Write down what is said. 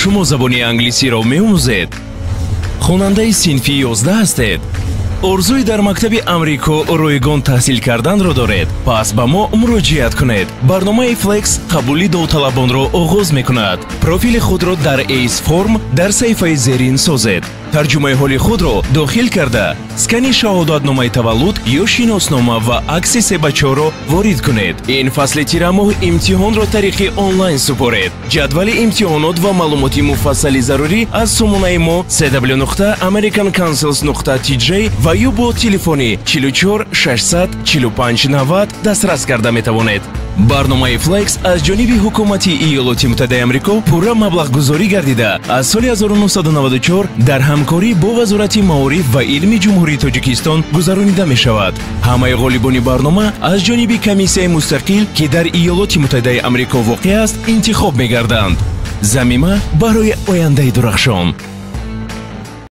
шумо забони англисиро меомӯзед? хонандаи синфи 11 ҳастед? орзуи дар мактаби амрико ройгон таҳсил карданро доред? пас ба мо муроҷиат кунед. барномаи Flex қабули довталабонро оғоз мекунад. профили худро дар ACE Form дар саҳифаи зерин созед. тарҷумаи ҳоли худро дохил карда, скани шаҳодатномаи таваллуд ё шиноснома ва акси се бачаҳоро ворид кунед. ин фасли тирамоҳ имтиҳонро тариқи онлайн супоред. ҷадвали имтиҳонот ва маълумоти муфассали зарурӣ аз сомонаи мо www.americancouncils.tj ва ё бо телефони 44 600 45 90 дастрас карда метавонед. барномаи Flex аз ҷониби ҳукумати Иёлоти Муттаҳидаи Амрико пурра маблағгузорӣ гардида аз соли 1994 дар ҳамкорӣ бо Вазорати Маориф ва Илми Ҷумҳурии Тоҷикистон гузаронида мешавад. ҳамаи ғолибони барнома аз ҷониби комиссияи мустақил ки дар Иёлоти Муттаҳидаи Амрико воқеъ аст интихоб мегарданд. замима барои ояндаи дурахшон.